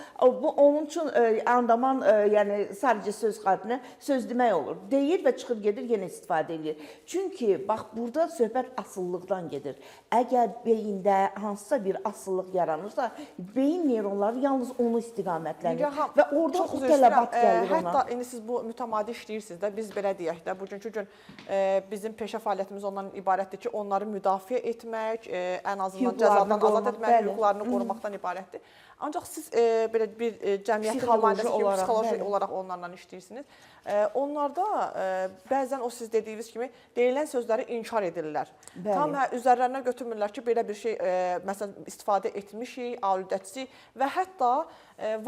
onun üçün andaman, yəni sadəcə söz xaricində söz demək olur. Deyir və çıxır gedir, yenə istifadə edir. Çünki, bax, burada söhbət asıllıqdan gedir. Əgər beyində hansısa bir asıllıq yaranırsa, beyin neyronları yalnız onu istiqamətlənir. Və orada o tələbat gəlir ona. Hətta indi siz bu mütəmadi işləyirsiniz də, biz belə deyək də, bugünkü gün bizim peşə fəaliyyətimiz ondan ibarətdir ki, onları müdafiə etmək, ən azından cəzadan azad etmək, hüquqlarını qorumaqdan ibarətdir. Ancaq siz belə bir cəmiyyətin nümayəndəsi kimi psixoloji olaraq onlarla işləyirsiniz. Onlarda bəzən o siz dediyiniz kimi deyilən sözləri inkar edirlər. Tam üzərlərinə götürmürlər ki, belə bir şey məsələn istifadə etmişik, aludəçisi və hətta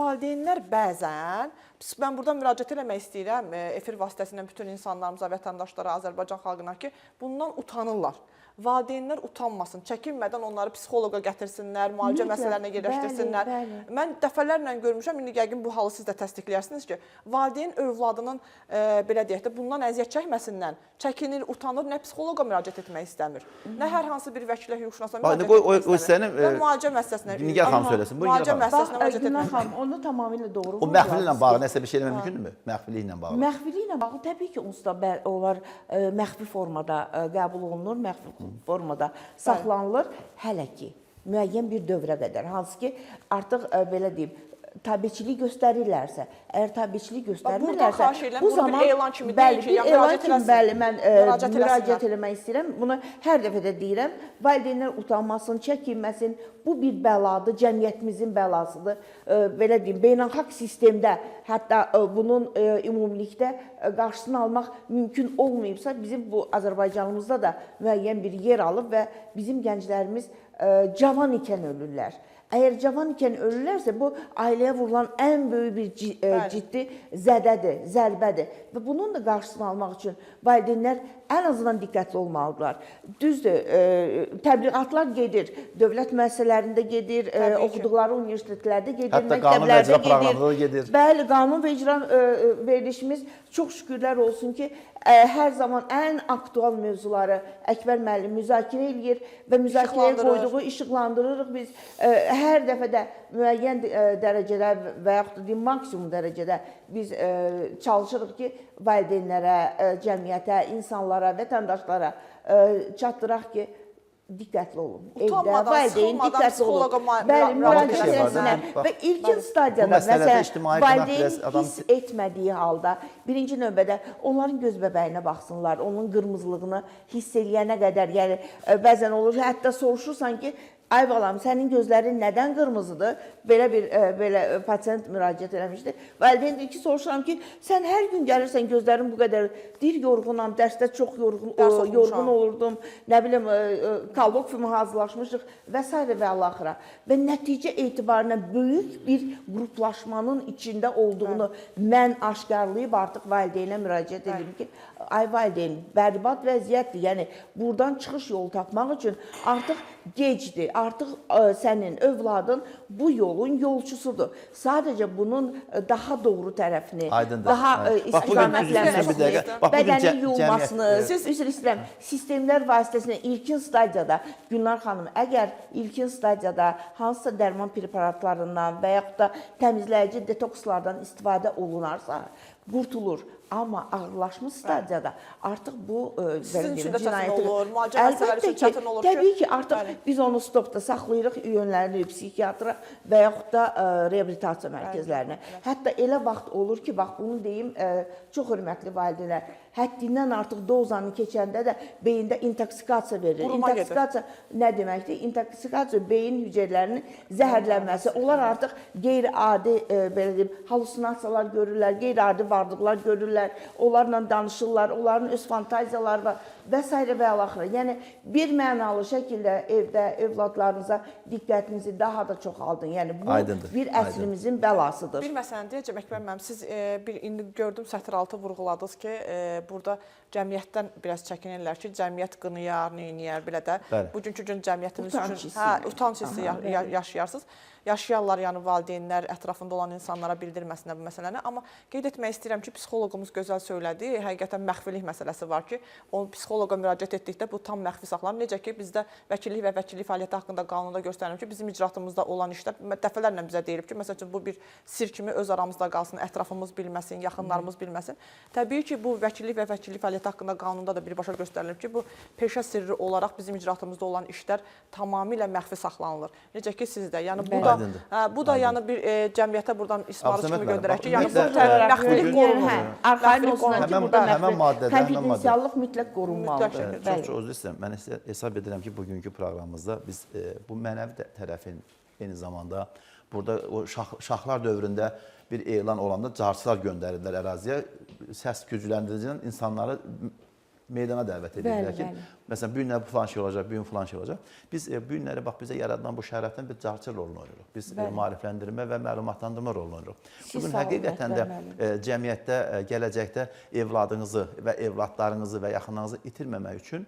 valideynlər bəzən, mən burada müraciət eləmək istəyirəm efir vasitəsilə bütün insanlarımıza, vətəndaşlara, Azərbaycan xalqına ki, bundan utanırlar. valideynlər utanmasın, çəkinmədən onları psixoloqa gətirsinlər, müalicə Ümumiyyətlə, məsələlərinə yerləşdirsinlər. bəli, bəli. Mən dəfələrlə görmüşəm, indi yəqin bu halı siz də təsdiqləyirsiniz ki, valideyn övladının belə deyək də bundan əziyyət çəkməsindən çəkinir, utanır, nə psixoloqa müraciət etmək istəmir, nə hər hansı bir vəkilə hüquqşünasa müraciət etmək istəmir. Və müalicə müəssisəsinə Nigar xanım söyləsin. Buyurun müalicə Nigar xanım. müəssisəsinə müraciət Günah etmək. xanım, onu tamamilə doğru O məxfiliklə bağlı nəsə bir şey eləmək mümkündürmü? Məxfiliklə bağlı. Məxfiliklə bağlı təbii ki, onsuz da onlar məxfi formada qəbul olunur, məxfi formada saxlanılır, hələ ki müəyyən bir dövrə qədər. Hansı ki, artıq belə deyim, tabiçilik göstərirlərsə, əgər tabiçilik göstərmirlərsə, bu zaman elan kimi deyil ki, ya müraciət eləsin. bəli, mən Müraciət müraciət eləmək istəyirəm. Bunu hər dəfə də deyirəm. Valideynlər utanmasın, çəkinməsin. Bu bir bəladır, cəmiyyətimizin bəlasıdır. Belə deyim, beynəlxalq sistemdə, hətta bunun ümumilikdə qarşısını almaq mümkün olmayıbsa, bizim bu Azərbaycanımızda da müəyyən bir yer alıb və bizim gənclərimiz cavan ikən ölürlər. Əgər cavan ikən ölürlərsə, bu ailəyə vurulan ən böyük bir ciddi zədədir, zərbədir. Və bunun da qarşısını almaq üçün valideynlər ən azından diqqətli olmalıdırlar. Düzdür, təbliğatlar gedir, dövlət müəssisələrində gedir, oxuduqları universitetlərdə gedir, Hətta qanun və icra proqramında gedir. Bəli, qanun və icra verilişimiz çox şükürlər olsun ki, hər zaman ən aktual mövzuları Əkbər müəllim müzakirə edir və müzakirəyə qoyduğu işıqlandırırıq biz. Hər dəfə də müəyyən dərəcədə və yaxud da maksimum dərəcədə biz çalışırıq ki, valideynlərə, cəmiyyətə, insanlara, vətəndaşlara çatdıraq ki, diqqətli olun. Evdə valideyn diqqətli olun. Bəli, müraciət etsinlər. Və ilkin stadiyada məsələn valideyn hiss etmədiyi halda birinci növbədə onların göz bəbəyinə baxsınlar, onun qırmızılığını hiss eləyənə qədər, yəni bəzən olur, hətta soruşursan ki, ay balam, sənin gözlərin nədən qırmızıdır? Belə pasient müraciət eləmişdi. Valideyn deyir ki, soruşuram ki, sən hər gün gəlirsən, gözlərin bu qədər, deyir yorğunam, dərsdə çox yorğun olurdum, nə bilim, kolokviyuma hazırlaşmışıq və s. və əl-axıra. Və nəticə etibarına böyük bir qruplaşmanın içində olduğunu mən aşkarlayıb artıq valideynə müraciət edim ki, ay valideyn, bərbad vəziyyətdir. Yəni, buradan çıxış yolu tapmaq üçün artıq gecdir. Artıq sənin övladın bu yolun yolçusudur. Sadəcə bunun daha doğru tərəfini, daha istiqamətlənməsini, bədənin yuyulmasını, üzr istəyirəm, sistemlər vasitəsilə ilkin stadiyada, Gülnar xanım, əgər ilkin stadiyada hansısa dərman preparatlarından və yaxud da təmizləyici detokslardan istifadə olunarsa, qurtulur. Amma ağırlaşmış stadiyada artıq bu sizin üçün də çətin olur, müalicə məsələləri üçün çətin olur ki. Təbii ki, artıq biz onu stopda saxlayırıq, yönləririk psixiatra və yaxud da reabilitasiya mərkəzlərinə. Hətta elə vaxt olur ki, bax bunu deyim, çox hörmətli valideynlər, həddindən artıq dozanı keçəndə də beyində intoksikasiya verilir. İntoksikasiya nə deməkdir? İntoksikasiya beyin hüceyrələrinin zəhərlənməsi. Onlar artıq qeyri-adi, belə deyim, hallusinasiyalar görürlər, qeyri-adi varlıqlar görürlər. Onlarla danışırlar, onların öz fantaziyaları var və s. və əl-axıra. Yəni, bir mənalı şəkildə evdə övladlarınıza diqqətinizi daha da çoxaldın. Yəni, bu bir əsrimizin bəlasıdır. Bir məsələn deyəcəm, Əkbər müəllim, siz indi gördüm sətr altı vurğuladınız ki, burada cəmiyyətdən biraz çəkinirlər ki, cəmiyyət qınıyar, neyniyər, belə də. Bugünkü gün cəmiyyətimiz üçün utanç hissi yaşayarsınız. Yaşayarlar, yəni valideynlər ətrafında olan insanlara bildirməsinlər bu məsələni. Amma qeyd etmək istəyirəm ki, psixoloqumuz gözəl söylədi. Həqiqətən məxfilik məsələsi var ki, o psixoloqa müraciət etdikdə bu tam məxfi saxlanır. Necə ki, bizdə vəkillik və vəkillik fəaliyyəti haqqında qanunda göstərilir ki, bizim icraatımızda olan işlər dəfələrlə bizə deyilib ki, məsəl üçün bu bir sir kimi öz aramızda qalsın, ətrafımız bilməsin, yaxınlarımız bilməsin. Təbii ki, bu vəkillik və vəkillik fəaliyyəti haqqında qanunda da birbaşa göstərilib ki, bu peşə sirri olaraq bizim icraatımızda olan işlər tamamilə məxfi saxlanılır. Necə ki, sizdə. Yəni bu da yəni bir cəmiyyətə buradan ismarış kimi göndərək ki, yəni bu məxfilik qorunur. Arxain olsunlar ki, burada məxfilik, konfidensiallıq mütləq qorunmalıdır. Çox özür istəyirəm. Mən hesab edirəm ki, bugünkü proqramımızda biz bu mənəvi tərəfin eyni zamanda burada o şahlar dövründə bir elan olanda carçılar göndərirlər əraziyə. Səs gücləndiricinin insanları meydana dəvət edirlər Bəli, ki, bəli. məsələn, bu günlər bu falan şey olacaq, bu gün falan şey olacaq. Biz bu günləri bax bizə yaradılan bu şəraitdən bir carçı rolunu oynayırıq. Biz maarifləndirmə və məlumatlandırma rolunu oynayırıq. Bu gün həqiqətən də cəmiyyətdə, gələcəkdə evladınızı və evladlarınızı və yaxınlarınızı itirməmək üçün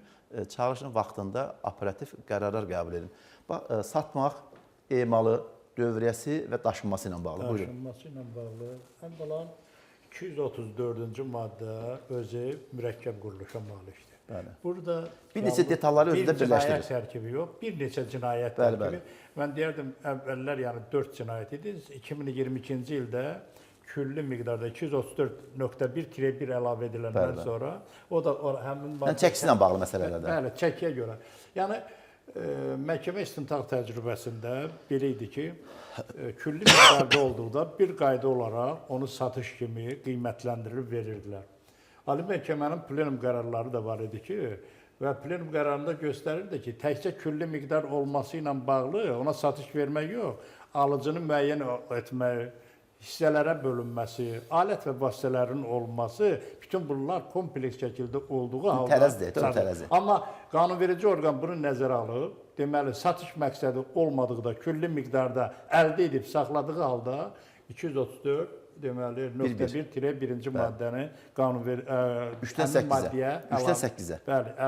çalışın vaxtında operativ qərarlar qəbul edin. Bax, satmaq, emalı, dövriyyəsi və daşınması ilə bağlı. Buyurun. Daşınması ilə bağlı ən balan 234-cü maddə özü mürəkkəb quruluşa malikdir. Bəli. Burada Bir neçə detalları özündə birləşdirir. Bir cinayət tərkibi yox, bir neçə cinayət Bəli, tərkibi. Mən deyərdim, əvvəllər yəni 4 cinayət idi. 2022-ci ildə külli miqdarda 234.1-1 əlavə ediləndən sonra o da həmin çəkisi ilə bağlı məsələlərdə. Bəli, çəkiyə görə. Yəni məhkəmə istintaq təcrübəsində belə idi ki, külli miqdarda olduqda bir qayda olaraq onu satış kimi qiymətləndirib verirdilər. Ali məhkəmənin plenum qərarları da var idi ki, və plenum qərarında göstərirdi ki, təkcə külli miqdar olması ilə bağlı ona satış vermək yox, alıcını müəyyən etmək, hissələrə bölünməsi, alət və vasitələrin olması, bütün bunlar kompleks şəkildə olduğu halda... Tərəzi. Amma qanunverici orqan bunu nəzərə alıb, deməli, satış məqsədi olmadıqda, külli miqdarda əldə edib saxladığı halda 234, deməli, .1-1-ci maddəni həmin maddəyə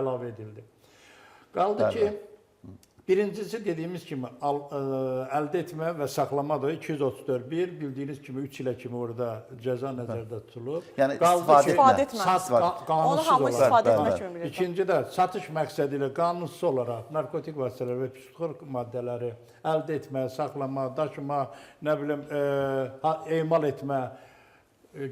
əlavə edildi. Qaldı ki, birincisi dediyimiz kimi əldə etmə və saxlamadır 234.1, bildiyiniz kimi 3 ilə kimi orada cəza nəzərdə tutulub. Yəni istifadə etmə. Onu hamı istifadə etmək kimi bilir. İkinci də satış məqsədi ilə qanunsuz olaraq narkotik vasitələr və psixotropik maddələri əldə etmə, saxlama, daşıma, nə bilim, emal etmə,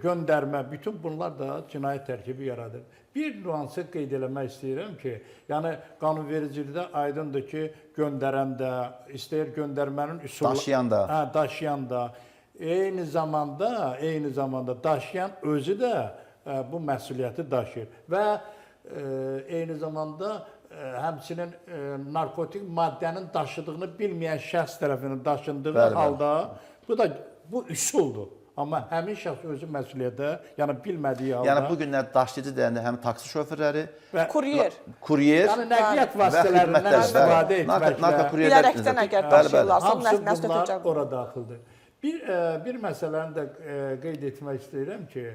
göndərmə, bütün bunlar da cinayət tərkibi yaradır. Bir nüansı qeyd eləmək istəyirəm ki, yəni qanunvericilikdə aydındır ki, göndərən də, istəyir göndərmənin üsulu... Daşıyan da. Eyni zamanda daşıyan özü də bu məsuliyyəti daşıyır. Və eyni zamanda həmçinin narkotik maddənin daşıdığını bilməyən şəxs tərəfindən daşındığı halda bu üsuldur. Amma həmin şəxs özü məsuliyyətə, yəni bilmədiyi halda... Yəni bu günlər daşıyıcı deyəndə həm taksi şoferləri, kuryer yəni nəqliyyat vasitələrindən istifadə etməklə, bilərəkdən əgər daşıyırlarsa, hamısı bunlar ora daxildir. Bir məsələni də qeyd etmək istəyirəm ki,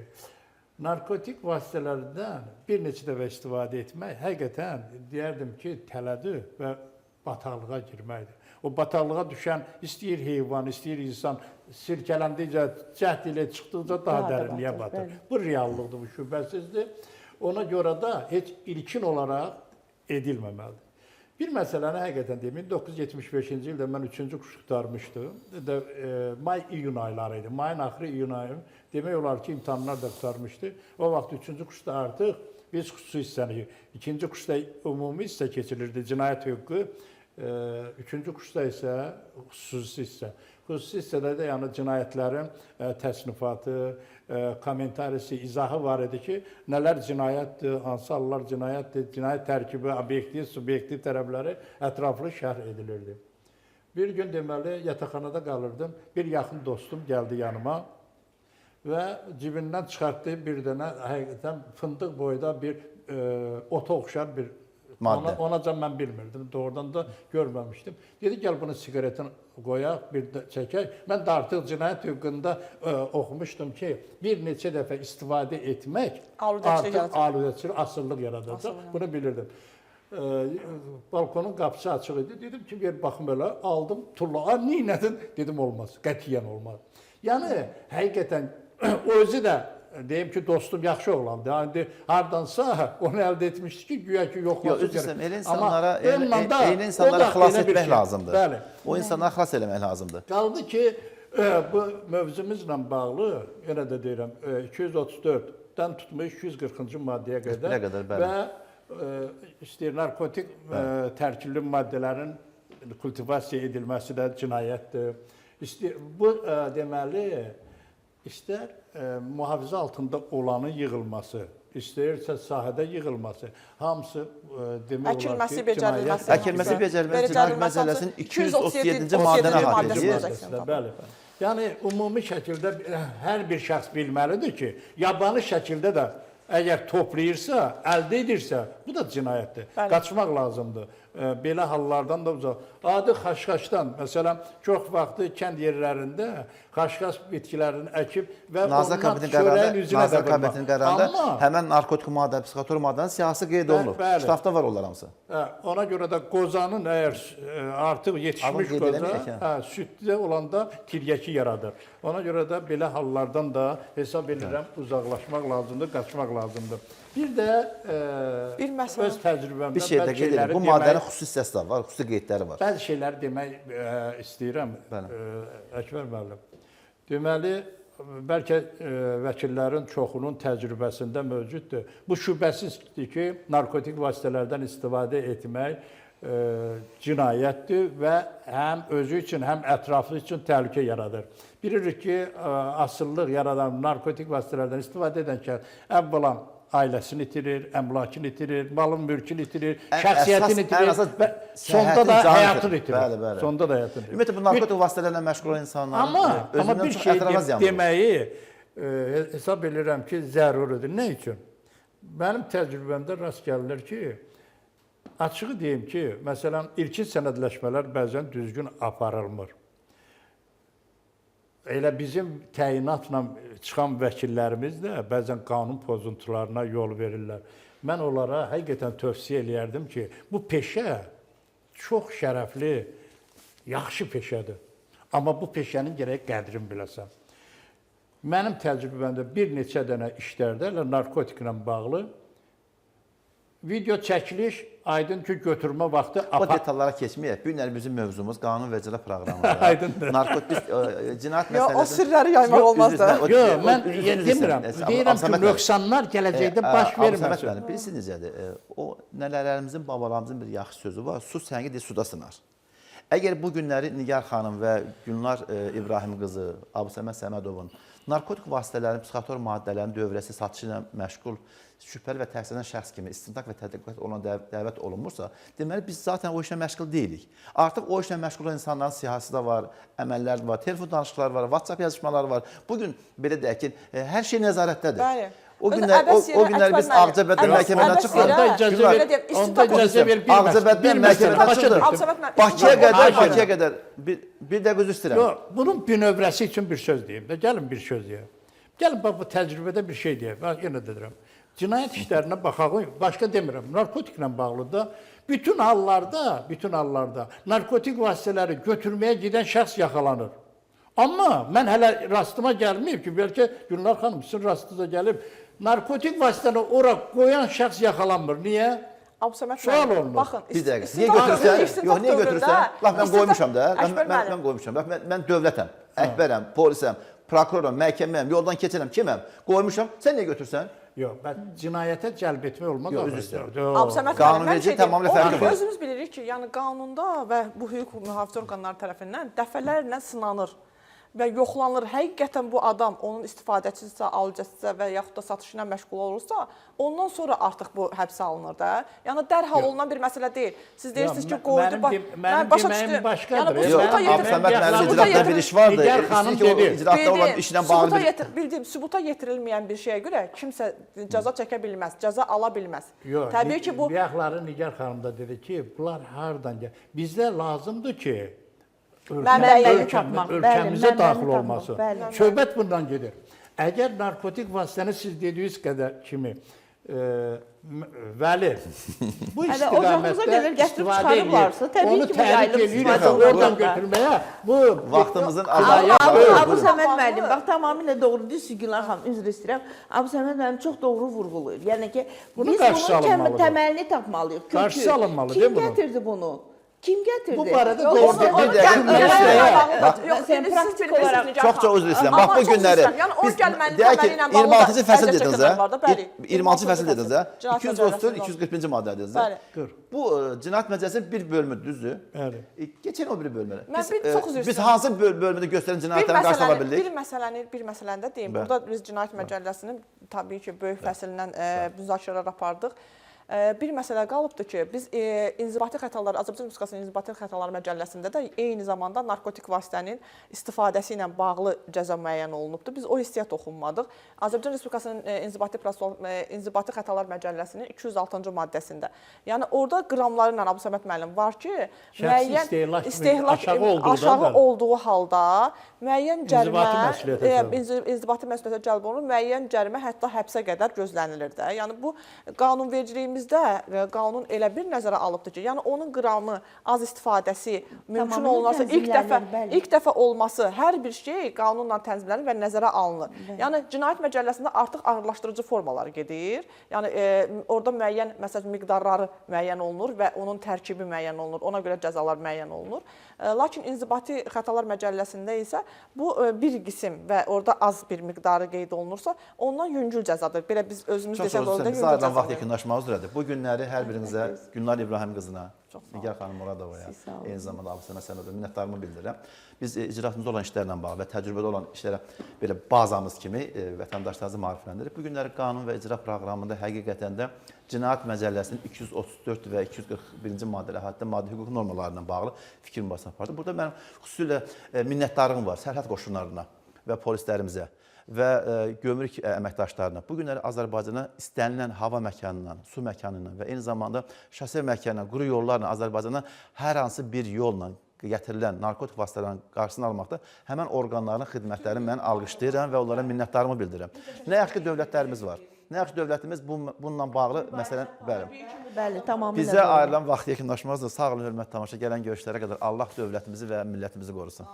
narkotik vasitələrdən bir neçə dəfə istifadə etmək həqiqətən deyərdim ki, tələdir və bataqlığa girməkdir. O bataqlığa düşən istəyir heyvan, istəyir insan sirkələndikcə, cəhd ilə çıxdıqca daha dərinliyə batır. Bu reallıqdır, bu şübhəsizdir. Ona görə də heç ilkin olaraq edilməməlidir. Bir məsələni həqiqətən deyim, 1975-ci ildə mən 3-cü kurs qurtarmışdım. May-iyun ayları idi. Mayın axırı, iyun ayı. Demək olar ki, imtahanlar da qurtarmışdı. O vaxt 3-cü kursda artıq biz xüsusi hissəni, 2-ci kursda ümumi hissə keçirilirdi, cinayət hüququ. 3-cü kursda isə xüsusi hissə. Xüsusi hissədə də yəni cinayətlərin təsnifatı, kommentarisi, izahı var idi ki, nələr cinayətdir, hansı hallar cinayətdir, cinayət tərkibi, obyektiv, subyektiv tərəfləri ətraflı şərh edilirdi. Bir gün deməli, yataqxanada qalırdım, bir yaxın dostum gəldi yanıma və cibindən çıxartdı bir dənə həqiqətən fındıq boyda bir ota oxşar bir maddə. Onacan mən bilmirdim, doğrudan da görməmişdim. Dedi, gəl bunu siqaretin qoyaq, bir də çəkək. Mən də artıq cinayət hüququnda oxumuşdum ki, bir neçə dəfə istifadə etmək artıq aludəçilik, asıllıq yaradacaq. Bunu bilirdim. Balkonun qapısı açıq idi. Dedim ki, bir baxım elə, aldım, tulla. Neynədin? Dedim, olmaz, qətiyyən olmaz. Yəni, həqiqətən, özü də deyim ki, dostum yaxşı oğlandı. Yəni, hardansa onu əldə etmişdi ki, güya ki, yoxlasın gələk. Eyni insanlara xilas etmək lazımdır. O insanları xilas eləmək lazımdır. Qaldı ki, bu mövzumuzla bağlı, yenə də deyirəm, 234-dən tutmuş 240-cı maddəyə qədər və istəyir narkotik tərkibli maddələrin kultivasiya edilməsi də cinayətdir. Bu, deməli, istər mühafizə altında olanın yığılması, istəyirsə sahədə yığılması, hamısı demək olar ki, cinayət. Əkilməsi, becərilməsi məsələsinin 237-ci maddəni haqqıdır. Bəli. Yəni, ümumi şəkildə hər bir şəxs bilməlidir ki, yabanı şəkildə də əgər toplayırsa, əldə edirsə, bu da cinayətdir. Bəli. Qaçmaq lazımdır. Belə hallardan da uzaq. Adi xaşxaşdan, məsələn, çox vaxtı kənd yerlərində xaşxaş bitkilərini əkib və Nazirlər ondan Kabinetinin çörəyin üzünə də Nazirlər vurmaq. Kabinetinin qərarında Amma həmən narkotik maddə, psixotrop maddənin siyasi qeyd olunub. bəli. Kitabda var onlar hamısı. ona görə də qozanın əgər artıq yetişmiş qeyd qoza eləmirik, süddə olanda tiryəki yaradır. Ona görə də belə hallardan da hesab edirəm uzaqlaşmaq lazımdır, qaçmaq lazımdır. Bir də Bir məsələ- öz təcrübəmdən Bir şey də qeyd edirəm. Bu maddənin xüsusi hissəsi də var, xüsusi qeydləri var. bəzi şeyləri demək istəyirəm. Bəli. Əkbər müəllim. Deməli, bəlkə vəkillərin çoxunun təcrübəsində mövcuddur. Bu şübhəsizdir ki, narkotik vasitələrdən istifadə etmək cinayətdir və həm özü üçün, həm ətrafı üçün təhlükə yaradır. Bilirik ki, asıllıq yaradan narkotik vasitələrdən istifadə edən kəs əvvəla ailəsini itirir, əmlakını itirir, malın mülkünü itirir, şəxsiyyətini itirir və sonda da həyatını itirir. Bəli, bəli. Sonda da həyatını itirir. Ümumiyyətlə bu narkotik vasitələrlə məşğul olan insanların Amma özündən bir çox şey ətrafa ziyan vurur. deməyi hesab edirəm ki, zəruridir. Nə üçün? Mənim təcrübəmdə rast gəlinir ki, açığı deyim ki, məsələn, ilkin sənədləşmələr bəzən düzgün aparılmır. Elə bizim təyinatla çıxan vəkillərimiz də bəzən qanun pozuntularına yol verirlər. Mən onlara həqiqətən tövsiyə eləyərdim ki, bu peşə çox şərəfli, yaxşı peşədir. Amma bu peşənin gərək qədrini biləsən. Mənim təcrübəmdə bir neçə dənə işlərdə narkotiklə bağlı video çəkiliş, aydın ki, götürmə vaxtı... O detallara keçməyək. Bu günlər bizim mövzumuz qanun və icra proqramıdır. Aydındır. Narkotik cinayət Yox, o məsələsi... sirləri yaymaq olmaz da. Yox, mən demirəm. Deyirəm ki, nöqsanlar gələcəkdə baş verməsin. Mənim, birisi necədir? O, nənələrimizin, babalarımızın bir yaxşı sözü var. Su səngi deyil, suda sınar. Əgər bu günləri Nigar xanım və Gülnar İbrahim qızı, Abusəməd Səmədovun narkotik vasitələrin, psixotrop maddələrin dövrəsi satışı ilə məşğul şübhəli və təqsirlənən şəxs kimi istinaq və tədqiqat ona dəvət olunmursa, deməli biz zaten o işlə məşğul deyilik. Artıq o işlə məşğul olan insanların siyahısı da var, əməllər var, telefon danışıqları var, WhatsApp yazışmaları var. Bugün belə deyək ki, hər şey nəzarətdədir. Bəli. O günlər biz Ağcabəddən məhkəmədən çıxdıq. Onda icazə ver Ağcabəddən məhkəmədən çıxdıq. Bakıya qədər. Bir də qüzür istəyirəm. Yox, bunun bünövrəsi üçün bir söz deyim də. Gəlin bir söz deyəm. Gəlin bu təcrübədə bir şey deyəm. Bax, yenə deyirəm. Cinayət işlərinə baxaq, başqa demirəm. Narkotiklə bağlı da bütün hallarda narkotik vasitələri götürməyə gedən şəxs yaxalanır. Amma mən hələ rastıma gəlməyib ki, bəlkə Gülnar xanım sizin rastınıza gəlib, narkotik vasitəni ora qoyan şəxs yaxalanmır. Niyə? Sual olunur. Baxın, Bir dəqiqə. Niyə götürürsən? Yox, niyə götürürsən? Bax, mən qoymuşam da. Mən qoymuşam. Bax, mən dövlətəm, əhbərəm, polisəm, prokuroram, məhkəməyəm, yoldan keçirəm, kiməm? Qoymuşam. Sən niyə götürürsən? Yox, mən cinayətə cəlb etmək olmaz. Yox, üzr istəyirəm. Qanunverici tamamilə fərqli var. Özümüz bilirik ki, yəni qanunda və bu hüquq mühafizə orqanları tərəfindən dəfələrlə sınanır və yoxlanılır. Həqiqətən bu adam onun istifadəçidirsə, alıcısıdırsa və yaxud da satışı ilə məşğul olursa, ondan sonra artıq bu həbsə alınır da. Yəni dərhal olunan bir məsələ deyil. Siz deyirsiniz ki, qoydu. Mənim deməyim başqadır. icraatda bir iş vardı. İstəyir ki, o icraatda olan işlə bağlı Bildim, sübuta yetirilməyən bir şeyə görə kimsə cəza çəkə bilməz, cəza ala bilməz. Təbii ki, bu... Biyaqları Nigar xanım da dedi ki, bunlar hardan gəlir? Bizdə lazımdır ki, ölkəmizə daxil olması. Söhbət bundan gedir. Əgər narkotik vasitəni siz dediyiniz qədər kimi Vəli, bu istiqamətdə istifadə edib, onu təhrik edirik, oradan götürməyə, bu vaxtımızın Abu Səməd müəllim, bax, tamamilə doğru deyilsiniz Gülnar xanım, üzr istəyirəm. Abu Səməd müəllim çox doğru vurğulayır. Yəni ki, biz bunun təməlini tapmalıyıq. Qarşısı alınmalı, deyil mi bunu? Kim gətirdi bunu? Kim gətirdi? Bu barədə doğru Çox üzr istəyirəm. Bax, bu günləri biz deyək ki, 26-cı fəsil dediniz, 26-cı fəsil dediniz, 234-241-ci maddə dediniz. Bu cinayət məcəlləsinin bir bölümü düzdür. Keçən o bir bölümü. Biz hansı bölümdə göstərən cinayətlərin qarşısı ala bildik? Bir məsələni də deyim. Burada biz cinayət məcəlləsinin təbii ki, böyük fəsilindən müzakirələr apardıq. Bir məsələ qalıbdır ki, biz inzibati xətalar, Azərbaycan Respublikasının inzibati xətalar məcəlləsində də eyni zamanda narkotik vasitənin istifadəsi ilə bağlı cəza müəyyən olunubdur. Biz o hissəyə toxunmadıq. Azərbaycan Respublikasının inzibati xətalar məcəlləsinin 206-cı maddəsində. Yəni orada qramları ilə Abdusəməd müəllim var ki, müəyyən istehlak aşağı olduğu halda müəyyən cərimə inzibati məsuliyyətə cəlb olunur, müəyyən cərimə hətta həbsə qədər gözlənilir də. Yəni bu qanunvericiliyimizdə qanun elə bir nəzərə alıbdır ki, yəni onun qramı az istifadəsi mümkün olunarsa ilk dəfə olması hər bir şey qanunla tənzimlənir və nəzərə alınır. Yəni cinayət məcəlləsində artıq ağırlaşdırıcı formalar gedir. Yəni orada müəyyən məsələn miqdarları müəyyən olunur və onun tərkibi müəyyən olunur. Ona görə cəzalar müəyyən olunur. Lakin inzibati xətalar məcəlləsində isə bu bir qism və orada az bir miqdarı qeyd olunursa, ondan yüngül cəzadır. Belə biz özümüz desək orada yüngül cəzadır. Vaxt yekunlaşmaq üzrədir. Bu günləri hər birinizə Gülnar İbrahim qızına, Nigar xanım Muradovaya, eyni zamanda Abdusəməd Səmədova minnətdarımı bildirirəm. Biz icraatımızda olan işlərlə bağlı və təcrübədə olan işlərə belə bazamız kimi vətəndaşlarımızı maarifləndirib. Bu günləri qanun və icra proqramında həqiqətən də Cinayət Məcəlləsinin 234 və 241-ci maddələr, hətta maddi hüquq normalarına bağlı fikir mübadiləsi apardı. Burada mənim xüsusilə minnətdarlığım var sərhəd qoşunlarına və polislərimizə və gömrük əməkdaşlarına. Bu günləri Azərbaycana istənilən hava məkanından, su məkanından və eyni zamanda şose məkanından, quru yollarla Azərbaycana hər hansı bir yolla gətirilən narkotik vasitələrin qarşısını almaqda həmən orqanların xidmətlərini mən alqışlayıram və onlara minnətdarımı bildirirəm. Nə yaxşı ki, dövlətlərimiz var. Nə yaxşı dövlətimiz bununla bağlı məsələn, bəli, tamamilə. Bizə ayrılan vaxt yekunlaşmazdır. Sağ olun, hörmətli tamaşa. Gələn görüşlərə qədər Allah dövlətimizi və millətimizi qorusun.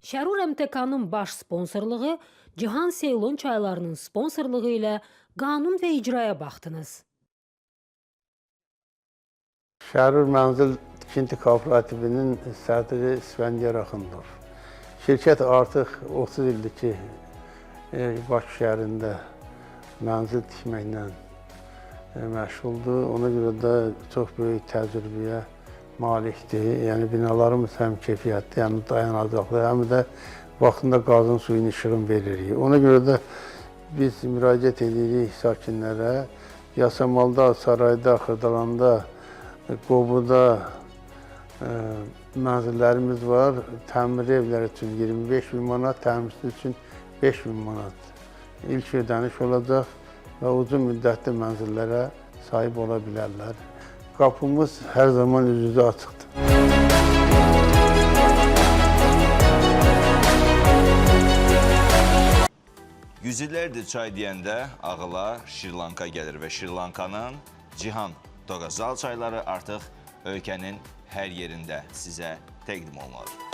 Şərur MTK-nın baş sponsorluğu, Cihan Seylon çaylarının sponsorluğu ilə qanun və icraya baxdınız. Şərur Mənzil Tikinti Kooperativinin sədri İsfəndiyar Axundov. Şirkət artıq 30 ildir ki, Bakı şəhərində mənzil tikməklə məşğuldur. Ona görə də çox böyük təcrübəyə malikdir. Yəni binalarımız həm keyfiyyətli, həm dayanacaqlı, həm də vaxtında qazın suyun işığını veririk. Ona görə də biz müraciət edirik sakinlərə. Yasamalda, Sarayda, Xırdalanda, Qobuda mənzillərimiz var. Təmir evləri üçün 25.000 manat, təmirsiz üçün 5.000 manat ilk ödəniş olacaq və uzun müddətli mənzillərə sahib ola bilərlər. Qapımız hər zaman üz-üzə açıqdır. Yüzillərdir çay deyəndə ağıla Şirlanka gəlir və Şirlankanın Cihan Doqazal çayları artıq ölkənin hər yerində sizə təqdim olunur.